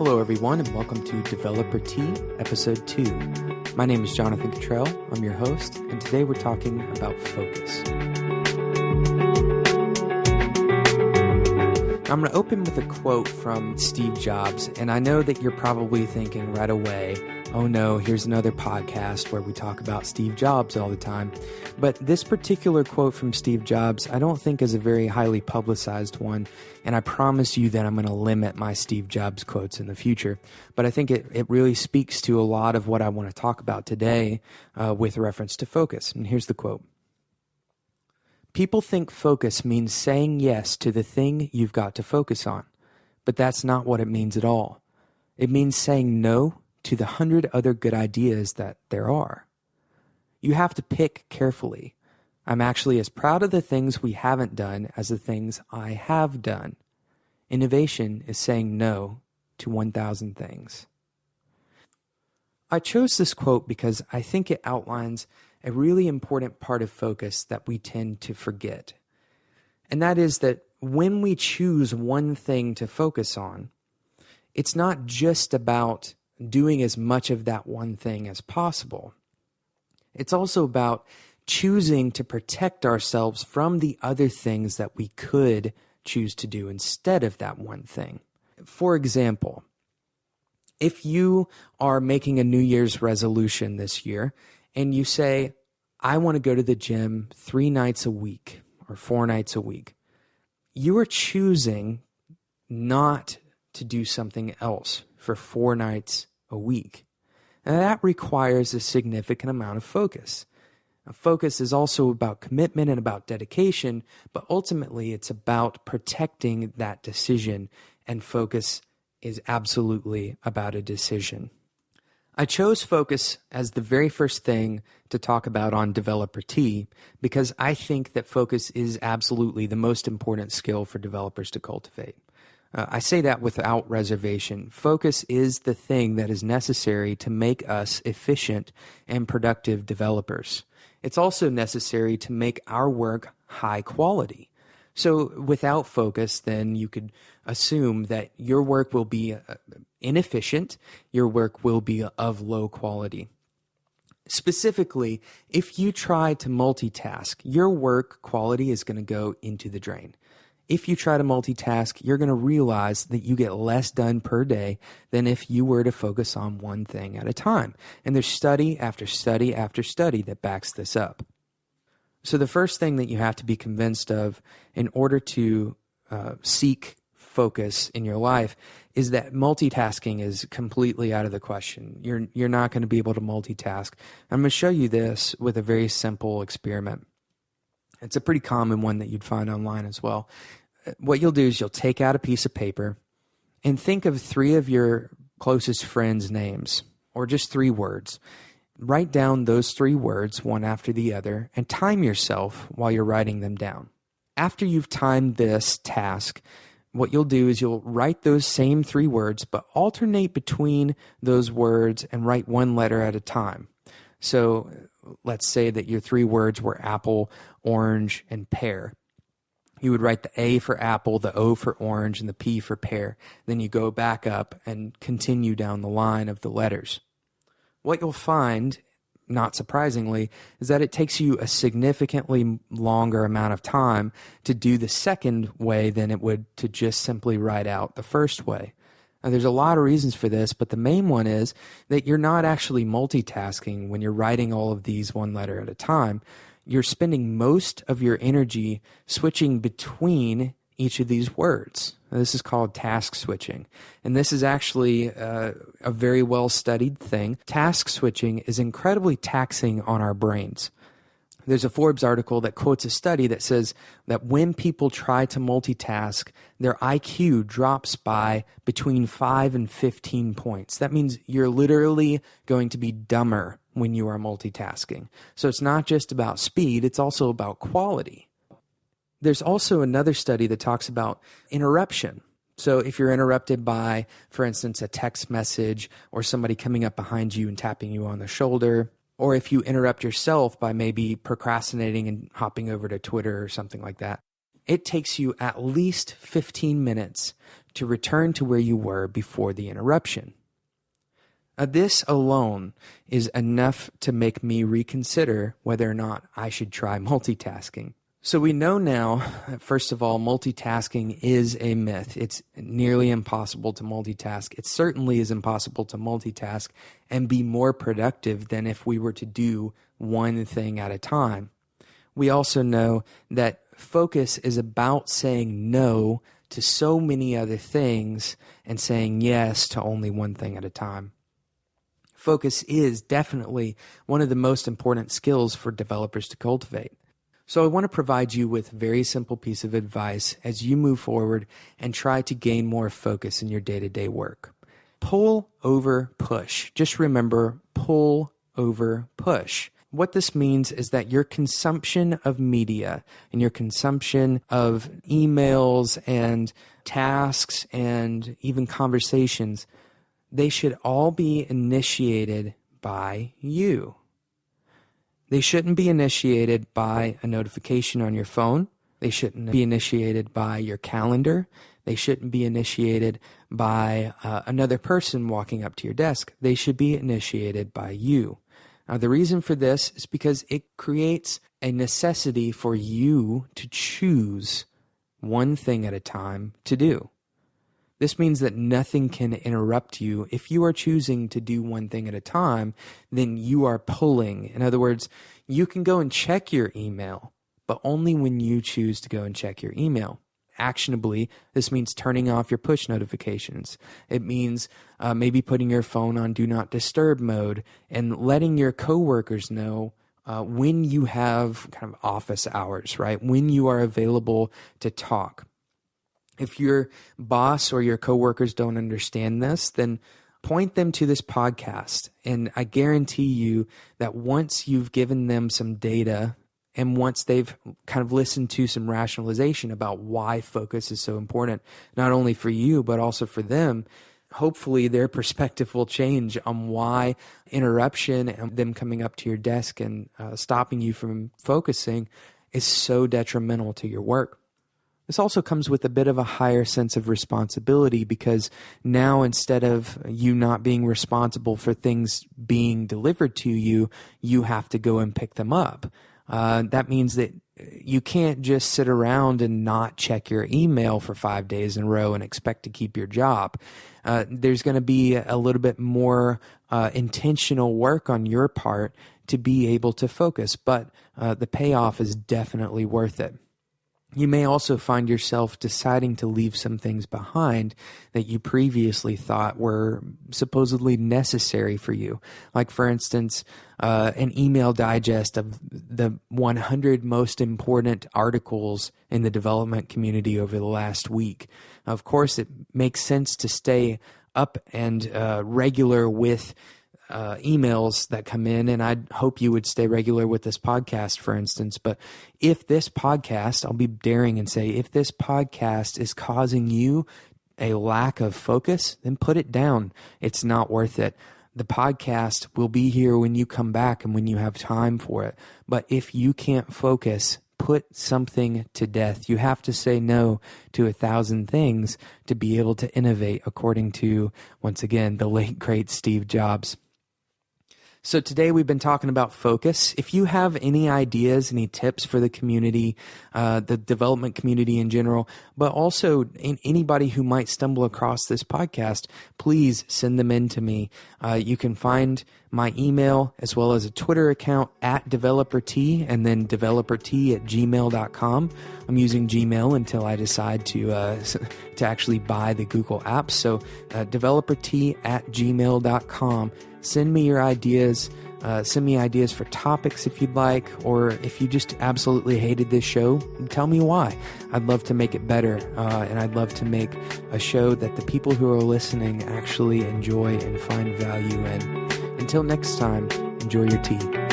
Hello, everyone, and welcome to Developer Tea, Episode 2. My name is Jonathan Cottrell. I'm your host, and today we're talking about focus. I'm going to open with a quote from Steve Jobs, and I know that you're probably thinking right away, oh no, here's another podcast where we talk about Steve Jobs all the time. But this particular quote from Steve Jobs, I don't think is a very highly publicized one, and I promise you that I'm going to limit my Steve Jobs quotes in the future. But I think it really speaks to a lot of what I want to talk about today with reference to focus. And here's the quote. People think focus means saying yes to the thing you've got to focus on, but that's not what it means at all. It means saying no to the 100 other good ideas that there are. You have to pick carefully. I'm actually as proud of the things we haven't done as the things I have done. Innovation is saying no to 1,000 things. I chose this quote because I think it outlines a really important part of focus that we tend to forget. And that is that when we choose one thing to focus on, it's not just about doing as much of that one thing as possible. It's also about choosing to protect ourselves from the other things that we could choose to do instead of that one thing. For example, if you are making a New Year's resolution this year and you say, I want to go to the gym 3 nights a week or 4 nights a week, you are choosing not to do something else for 4 nights a week. And that requires a significant amount of focus. Now, focus is also about commitment and about dedication, but ultimately it's about protecting that decision, and focus is absolutely about a decision. I chose focus as the very first thing to talk about on Developer Tea because I think that focus is absolutely the most important skill for developers to cultivate. I say that without reservation. Focus is the thing that is necessary to make us efficient and productive developers. It's also necessary to make our work high quality. So without focus, then you could assume that your work will be inefficient, your work will be of low quality. Specifically, if you try to multitask, your work quality is going to go into the drain. If you try to multitask, you're going to realize that you get less done per day than if you were to focus on one thing at a time. And there's study after study after study that backs this up. So the first thing that you have to be convinced of in order to seek focus in your life is that multitasking is completely out of the question. You're not going to be able to multitask. I'm going to show you this with a very simple experiment. It's a pretty common one that you'd find online as well. What you'll do is you'll take out a piece of paper and think of 3 of your closest friends' names, or just 3 words. Write down those 3 words one after the other and time yourself while you're writing them down. After you've timed this task, what you'll do is you'll write those same 3 words, but alternate between those words and write one letter at a time. So let's say that your 3 words were apple, orange, and pear. You would write the A for apple, the O for orange, and the P for pear. Then you go back up and continue down the line of the letters. What you'll find, not surprisingly, is that it takes you a significantly longer amount of time to do the second way than it would to just simply write out the first way. Now, there's a lot of reasons for this, but the main one is that you're not actually multitasking when you're writing all of these one letter at a time. You're spending most of your energy switching between each of these words. This is called task switching. And this is actually a very well-studied thing. Task switching is incredibly taxing on our brains. There's a Forbes article that quotes a study that says that when people try to multitask, their IQ drops by between 5 and 15 points. That means you're literally going to be dumber when you are multitasking. So it's not just about speed, it's also about quality. There's also another study that talks about interruption. So if you're interrupted by, for instance, a text message or somebody coming up behind you and tapping you on the shoulder, or if you interrupt yourself by maybe procrastinating and hopping over to Twitter or something like that, it takes you at least 15 minutes to return to where you were before the interruption. This alone is enough to make me reconsider whether or not I should try multitasking. So we know now, first of all, multitasking is a myth. It's nearly impossible to multitask. It certainly is impossible to multitask and be more productive than if we were to do one thing at a time. We also know that focus is about saying no to so many other things and saying yes to only one thing at a time. Focus is definitely one of the most important skills for developers to cultivate. So I want to provide you with a very simple piece of advice as you move forward and try to gain more focus in your day-to-day work. Pull over push. Just remember, pull over push. What this means is that your consumption of media and your consumption of emails and tasks and even conversations, they should all be initiated by you. They shouldn't be initiated by a notification on your phone. They shouldn't be initiated by your calendar. They shouldn't be initiated by another person walking up to your desk. They should be initiated by you. Now, the reason for this is because it creates a necessity for you to choose one thing at a time to do. This means that nothing can interrupt you. If you are choosing to do one thing at a time, then you are pulling. In other words, you can go and check your email, but only when you choose to go and check your email. Actionably, this means turning off your push notifications. It means maybe putting your phone on do not disturb mode and letting your coworkers know when you have kind of office hours, right? When you are available to talk. If your boss or your coworkers don't understand this, then point them to this podcast. And I guarantee you that once you've given them some data and once they've kind of listened to some rationalization about why focus is so important, not only for you, but also for them, hopefully their perspective will change on why interruption and them coming up to your desk and stopping you from focusing is so detrimental to your work. This also comes with a bit of a higher sense of responsibility because now instead of you not being responsible for things being delivered to you, you have to go and pick them up. That means that you can't just sit around and not check your email for 5 days in a row and expect to keep your job. There's going to be a little bit more intentional work on your part to be able to focus, but the payoff is definitely worth it. You may also find yourself deciding to leave some things behind that you previously thought were supposedly necessary for you. Like, for instance, an email digest of the 100 most important articles in the development community over the last week. Of course, it makes sense to stay up and regular with emails that come in, and I hope you would stay regular with this podcast, for instance. But if this podcast, I'll be daring and say, if this podcast is causing you a lack of focus, then put it down. It's not worth it. The podcast will be here when you come back and when you have time for it. But if you can't focus, put something to death. You have to say no to 1,000 things to be able to innovate, according to, once again, the late, great Steve Jobs. So today we've been talking about focus. If you have any ideas, any tips for the community, the development community in general, but also anybody who might stumble across this podcast, please send them in to me. You can find my email as well as a Twitter account at developer_t and then developer_t@gmail.com. I'm using Gmail until I decide to actually buy the Google apps. So developer_t@gmail.com. Send me your ideas. Send me ideas for topics if you'd like, or if you just absolutely hated this show, tell me why. I'd love to make it better, and I'd love to make a show that the people who are listening actually enjoy and find value in. Until next time, enjoy your tea.